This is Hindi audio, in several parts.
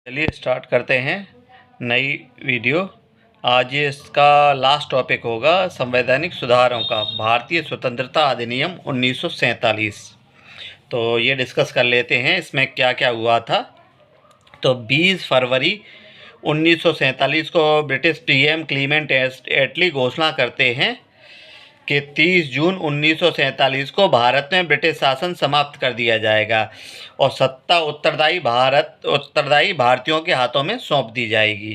चलिए स्टार्ट करते हैं नई वीडियो। आज ये इसका लास्ट टॉपिक होगा संवैधानिक सुधारों का भारतीय स्वतंत्रता अधिनियम 1947। तो ये डिस्कस कर लेते हैं इसमें क्या क्या हुआ था। तो 20 फरवरी 1947 को ब्रिटिश पीएम क्लीमेंट एटली घोषणा करते हैं कि 30 जून 1947 को भारत में ब्रिटिश शासन समाप्त कर दिया जाएगा और सत्ता उत्तरदायी भारतीयों के हाथों में सौंप दी जाएगी।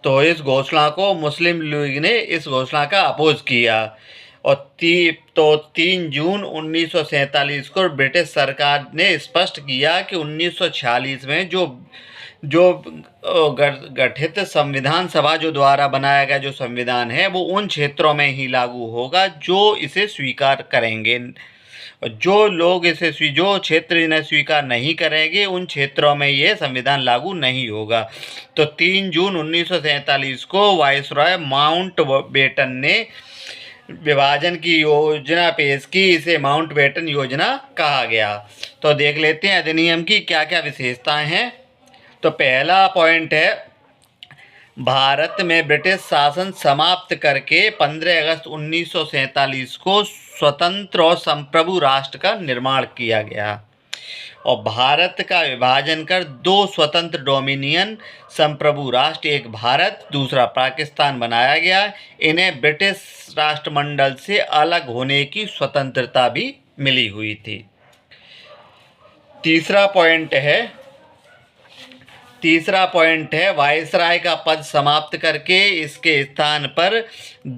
तो इस घोषणा को मुस्लिम लीग ने इस घोषणा का अपोज किया और 3 जून 1947 को ब्रिटिश सरकार ने स्पष्ट किया कि 1946 में जो गठित संविधान सभा जो द्वारा बनाया गया जो संविधान है वो उन क्षेत्रों में ही लागू होगा जो इसे स्वीकार करेंगे। जो क्षेत्र इन्हें स्वीकार नहीं करेंगे उन क्षेत्रों में ये संविधान लागू नहीं होगा। तो 3 जून 1947 को वायसरॉय माउंटबेटन ने विभाजन की योजना पेश की। इसे माउंटबेटन योजना कहा गया। तो देख लेते हैं अधिनियम की क्या क्या विशेषताएं हैं। तो पहला पॉइंट है, भारत में ब्रिटिश शासन समाप्त करके 15 अगस्त 1947 को स्वतंत्र और संप्रभु राष्ट्र का निर्माण किया गया और भारत का विभाजन कर 2 स्वतंत्र डोमिनियन संप्रभु राष्ट्र, एक भारत दूसरा पाकिस्तान बनाया गया। इन्हें ब्रिटिश राष्ट्रमंडल से अलग होने की स्वतंत्रता भी मिली हुई थी। तीसरा पॉइंट है वायसराय का पद समाप्त करके इसके स्थान पर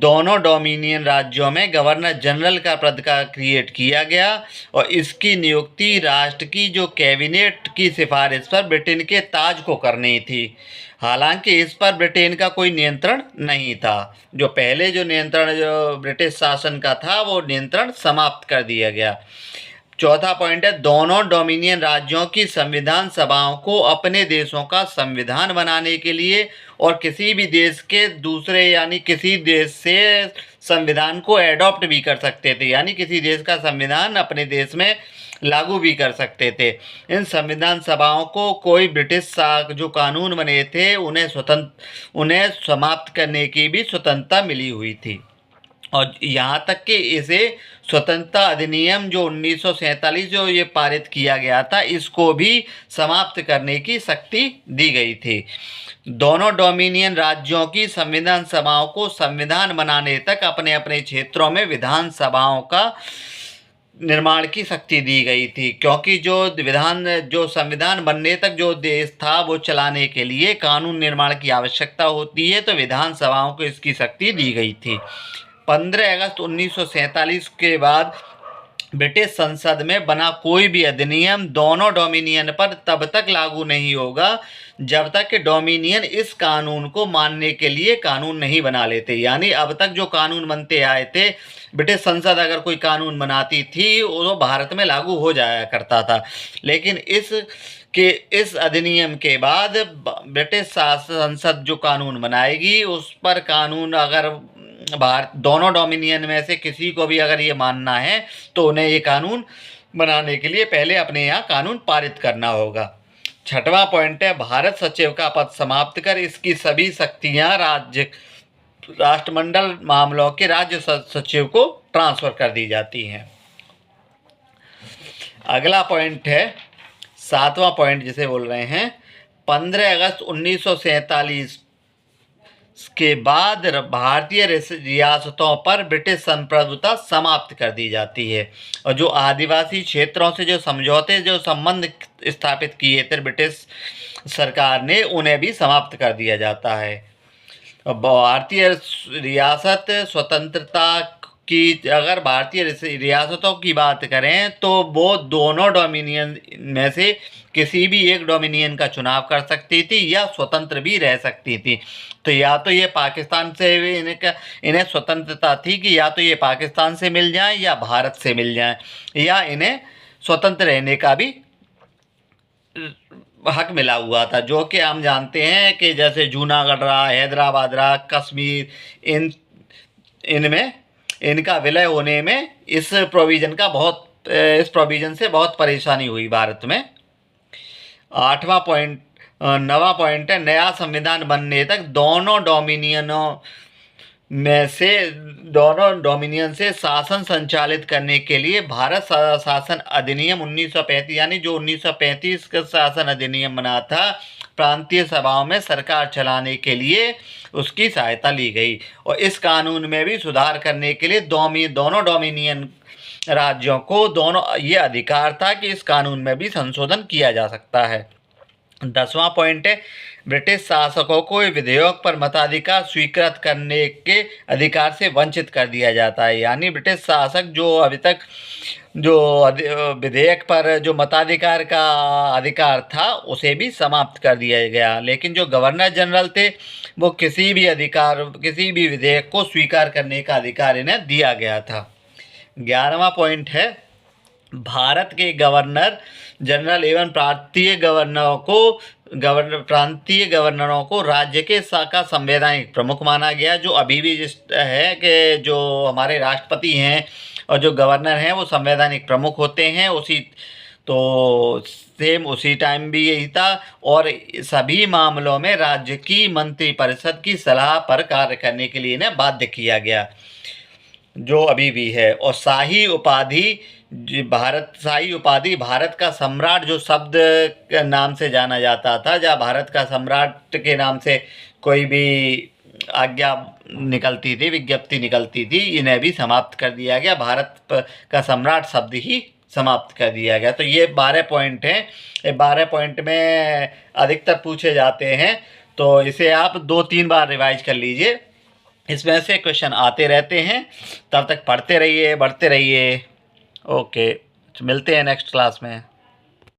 दोनों डोमिनियन राज्यों में गवर्नर जनरल का पद का क्रिएट किया गया और इसकी नियुक्ति राष्ट्र की जो कैबिनेट की सिफारिश पर ब्रिटेन के ताज को करनी थी। हालांकि इस पर ब्रिटेन का कोई नियंत्रण नहीं था। जो पहले जो नियंत्रण जो ब्रिटिश शासन का था वो नियंत्रण समाप्त कर दिया गया। चौथा पॉइंट है, दोनों डोमिनियन राज्यों की संविधान सभाओं को अपने देशों का संविधान बनाने के लिए और किसी भी देश के दूसरे यानी किसी देश से संविधान को एडॉप्ट भी कर सकते थे, यानी किसी देश का संविधान अपने देश में लागू भी कर सकते थे। इन संविधान सभाओं को कोई ब्रिटिश जो कानून बने थे उन्हें समाप्त करने की भी स्वतंत्रता मिली हुई थी और यहाँ तक कि इसे स्वतंत्रता अधिनियम जो 1947 जो ये पारित किया गया था इसको भी समाप्त करने की शक्ति दी गई थी। दोनों डोमिनियन राज्यों की संविधान सभाओं को संविधान बनाने तक अपने अपने क्षेत्रों में विधान सभाओं का निर्माण की शक्ति दी गई थी, क्योंकि जो संविधान बनने तक जो देश था वो चलाने के लिए कानून निर्माण की आवश्यकता होती है, तो विधानसभाओं को इसकी शक्ति दी गई थी। 15 अगस्त 1947 के बाद ब्रिटिश संसद में बना कोई भी अधिनियम दोनों डोमिनियन पर तब तक लागू नहीं होगा जब तक कि डोमिनियन इस कानून को मानने के लिए कानून नहीं बना लेते। यानी अब तक जो कानून बनते आए थे, ब्रिटिश संसद अगर कोई कानून बनाती थी वो भारत में लागू हो जाया करता था, लेकिन इस अधिनियम के बाद ब्रिटिश संसद जो कानून बनाएगी उस पर कानून अगर दोनों डोमिनियन में से किसी को भी अगर ये मानना है तो उन्हें ये कानून बनाने के लिए पहले अपने यहाँ कानून पारित करना होगा। छठवां पॉइंट है, भारत सचिव का पद समाप्त कर इसकी सभी शक्तियाँ राष्ट्रमंडल मामलों के राज्य सचिव को ट्रांसफर कर दी जाती हैं। अगला पॉइंट है 7वां पॉइंट जिसे बोल रहे हैं, 15 अगस्त 1947 के बाद भारतीय रियासतों पर ब्रिटिश संप्रभुता समाप्त कर दी जाती है और जो आदिवासी क्षेत्रों से जो समझौते जो संबंध स्थापित किए थे ब्रिटिश सरकार ने उन्हें भी समाप्त कर दिया जाता है। भारतीय रियासत स्वतंत्रता की अगर भारतीय रियासतों की बात करें तो वो दोनों डोमिनियन में से किसी भी एक डोमिनियन का चुनाव कर सकती थी या स्वतंत्र भी रह सकती थी। तो या तो ये पाकिस्तान से इन्हें स्वतंत्रता थी कि या तो ये पाकिस्तान से मिल जाए या भारत से मिल जाए, या इन्हें स्वतंत्र रहने का भी हक मिला हुआ था, जो कि हम जानते हैं कि जैसे जूनागढ़ रहा, हैदराबाद रहा, कश्मीर, इनमें इनका विलय होने में इस प्रोविज़न से बहुत परेशानी हुई भारत में। 8वां पॉइंट नवा पॉइंट है, नया संविधान बनने तक दोनों डोमिनियन से शासन संचालित करने के लिए भारत शासन अधिनियम 1935, यानी जो 1935 का शासन अधिनियम बना था, प्रांतीय सभाओं में सरकार चलाने के लिए उसकी सहायता ली गई। और इस कानून में भी सुधार करने के लिए दोनों डोमिनियन राज्यों को ये अधिकार था कि इस कानून में भी संशोधन किया जा सकता है। 10वां पॉइंट है, ब्रिटिश शासकों को विधेयक पर मताधिकार स्वीकृत करने के अधिकार से वंचित कर दिया जाता है। यानी ब्रिटिश शासक जो अभी तक जो विधेयक पर जो मताधिकार का अधिकार था उसे भी समाप्त कर दिया गया, लेकिन जो गवर्नर जनरल थे वो किसी भी विधेयक को स्वीकार करने का अधिकार इन्हें दिया गया था। 11वां पॉइंट है, भारत के गवर्नर जनरल एवं प्रांतीय गवर्नरों को राज्य के का संवैधानिक प्रमुख माना गया, जो अभी भी है कि जो हमारे राष्ट्रपति हैं और जो गवर्नर हैं वो संवैधानिक प्रमुख होते हैं। उसी टाइम भी यही था, और सभी मामलों में राज्य की मंत्रिपरिषद की सलाह पर कार्य करने के लिए इन्हें बाध्य किया गया, जो अभी भी है। और शाही उपाधि भारत का सम्राट जो शब्द के नाम से जाना जाता था, जहाँ भारत का सम्राट के नाम से कोई भी आज्ञा निकलती थी, विज्ञप्ति निकलती थी, इन्हें भी समाप्त कर दिया गया। भारत का सम्राट शब्द ही समाप्त कर दिया गया। तो ये 12 पॉइंट हैं। ये 12 पॉइंट में अधिकतर पूछे जाते हैं, तो इसे आप 2-3 बार रिवाइज कर लीजिए, इसमें से क्वेश्चन आते रहते हैं। तब तक पढ़ते रहिए, बढ़ते रहिए। ओके, मिलते हैं नेक्स्ट क्लास में।